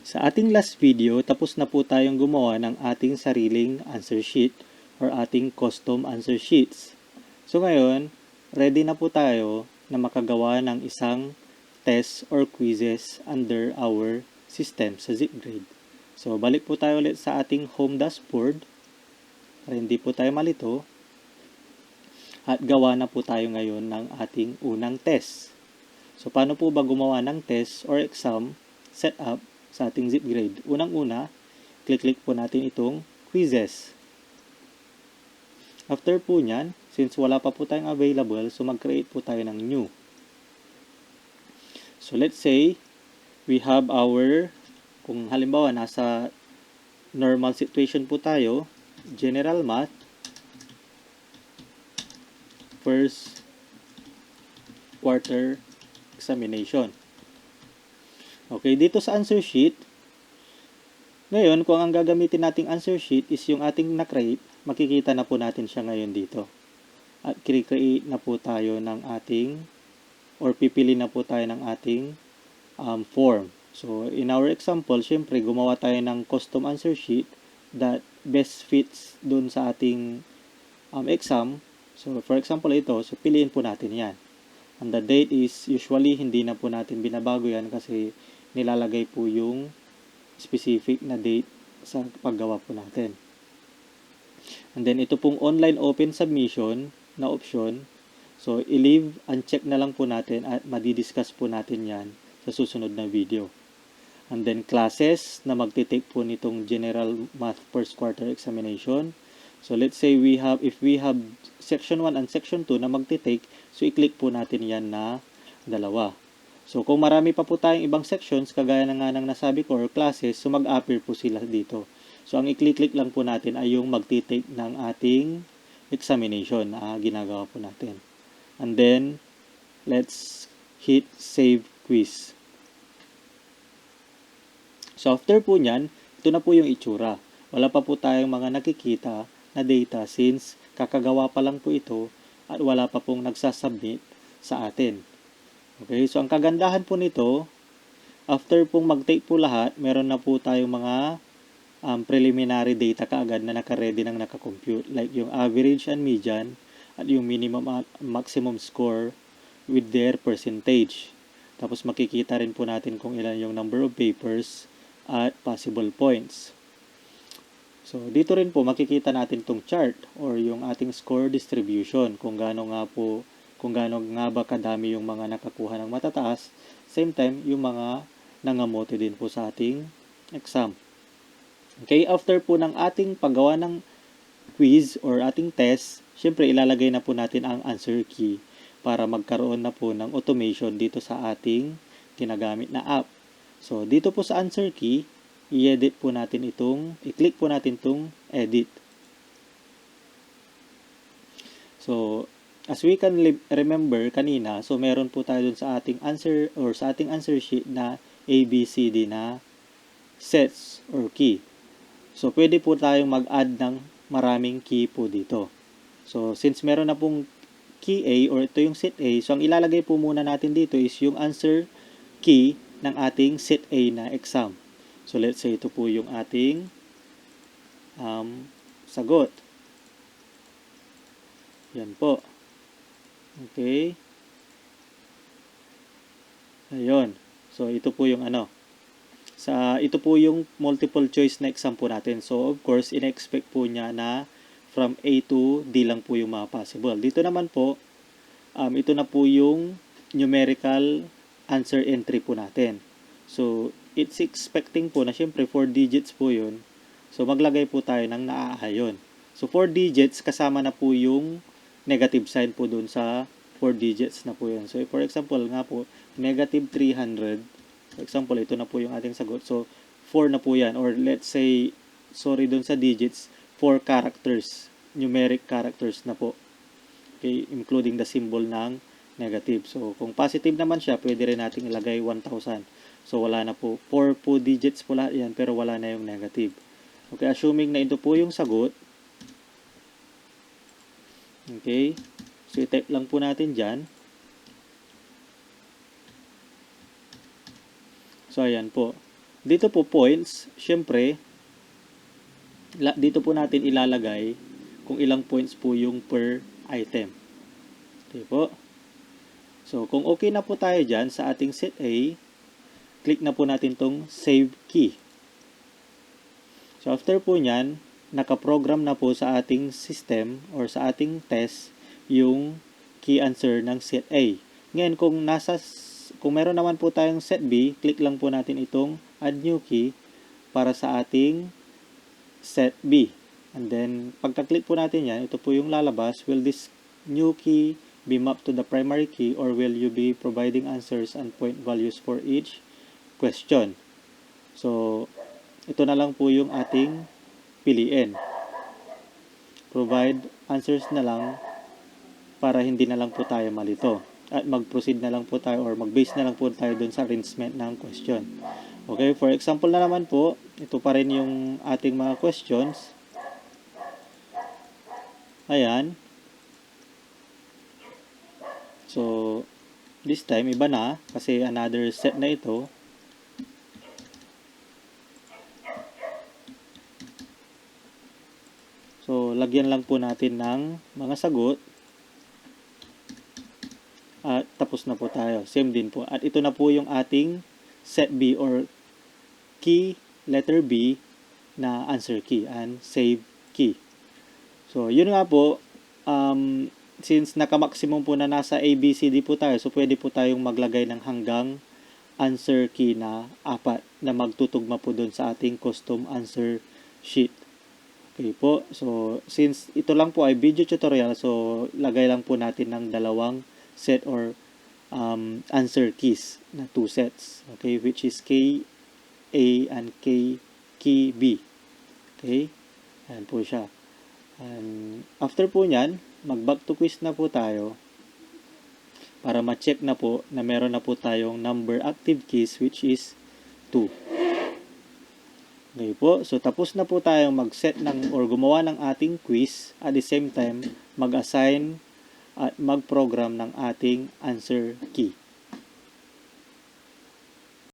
Sa ating last video, tapos na po tayong gumawa ng ating sariling answer sheet or ating custom answer sheets. So ngayon, ready na po tayo na makagawa ng isang test or quizzes under our system sa ZipGrade. So balik po tayo ulit sa ating home dashboard para hindi po tayo malito. At gawa na po tayo ngayon ng ating unang test. So paano po ba gumawa ng test or exam setup sa ating ZipGrade? Unang-una, click po natin itong quizzes. After po nyan, since wala pa po tayong available, so mag-create po tayo ng new. So let's say, we have our, kung halimbawa nasa normal situation po tayo, general math, first quarter examination. Okay, dito sa answer sheet, ngayon, kung ang gagamitin nating answer sheet is yung ating na-create, makikita na po natin siya ngayon dito. At create na po tayo ng ating, or pipili na po tayo ng ating form. So, in our example, syempre, gumawa tayo ng custom answer sheet that best fits dun sa ating exam. So, for example, ito, so piliin po natin yan. And the date is usually hindi na po natin binabago yan kasi nilalagay po yung specific na date sa paggawa po natin. And then ito pong online open submission na option. So i-leave uncheck na lang po natin at madidiscuss po natin yan sa susunod na video. And then classes na magtitake po nitong General Math First Quarter Examination. So let's say if we have section 1 and section 2 na magtitake, so i-click po natin yan na dalawa. So kung marami pa po tayong ibang sections, kagaya na nga ng nasabi ko or classes, so mag-appear po sila dito. So ang i-click lang po natin ay yung magtitake ng ating examination na ginagawa po natin. And then, let's hit save quiz. So after po nyan, ito na po yung itsura. Wala pa po tayong mga nakikita na data since kakagawa pa lang po ito at wala pa pong nagsasubmit sa atin. Okay, so ang kagandahan po nito, after pong mag-take po lahat, meron na po tayong mga preliminary data kaagad na naka-ready nang naka-compute. Like yung average and median at yung minimum at maximum score with their percentage. Tapos makikita rin po natin kung ilan yung number of papers at possible points. So, dito rin po makikita natin itong chart or yung ating score distribution kung gaano nga ba kadami yung mga nakakuha ng matataas, same time yung mga nangamote din po sa ating exam. Okay, after po ng ating paggawa ng quiz or ating test, syempre ilalagay na po natin ang answer key para magkaroon na po ng automation dito sa ating ginagamit na app. So, dito po sa answer key, i-edit po natin i-click po natin itong edit. So, as we can remember kanina, so meron po tayo dun sa ating answer or sa ating answer sheet na ABCD na sets or key. So, pwede po tayong mag-add ng maraming key po dito. So, since meron na pong key A or ito yung set A, so ang ilalagay po muna natin dito is yung answer key ng ating set A na exam. So, let's say ito po yung ating sagot. Yan po. Okay. Ayun. So, ito po yung ito po yung multiple choice na exam po natin. So, of course, in-expect po niya na from A to D lang po yung mga possible. Dito naman po, ito na po yung numerical answer entry po natin. So, it's expecting po na syempre 4 digits po yun. So, maglagay po tayo ng naaayon. So, 4 digits kasama na po yung negative sign po dun sa 4 digits na po yun. So, for example nga po, negative 300. For example, ito na po yung ating sagot. So, 4 na po yan. Or let's say, sorry dun sa digits, 4 characters. Numeric characters na po. Okay, including the symbol ng negative. So, kung positive naman siya, pwede rin nating ilagay 1,000. So, wala na po. 4 po digits po lahat yan, pero wala na yung negative. Okay, assuming na ito po yung sagot. Okay. So, i-type lang po natin dyan. So, ayan po. Dito po points, syempre, dito po natin ilalagay kung ilang points po yung per item. Okay po. So, kung okay na po tayo dyan sa ating set A, click na po natin tong Save Key. So, after po nyan, nakaprogram na po sa ating system or sa ating test yung key answer ng set A. Ngayon, kung meron naman po tayong set B, click lang po natin itong Add New Key para sa ating set B. And then, pagka-click po natin yan, ito po yung lalabas. Will this new key be mapped to the primary key or will you be providing answers and point values for each question? So, ito na lang po yung ating piliin. Provide answers na lang para hindi na lang po tayo malito. At mag-proceed na lang po tayo or mag-base na lang po tayo dun sa arrangement ng question. Okay, for example na naman po, ito pa rin yung ating mga questions. Ayan. So, this time, iba na kasi another set na ito. So, lagyan lang po natin ng mga sagot. At tapos na po tayo. Same din po. At ito na po yung ating set B or key letter B na answer key and save key. So, yun nga po. Since naka-maximum po na nasa ABCD po tayo, so pwede po tayong maglagay ng hanggang answer key na 4 na magtutugma po doon sa ating custom answer sheet. Okay po. So, since ito lang po ay video tutorial, so lagay lang po natin ng dalawang set or answer keys na 2 sets. Okay, which is K A and K key B. Okay? Ayan po siya. And after po nyan, mag-back to quiz na po tayo para ma-check na po na meron na po tayong number active keys which is 2. Okay po. So, tapos na po tayong mag-set ng or gumawa ng ating quiz. At the same time, mag-assign at mag-program ng ating answer key.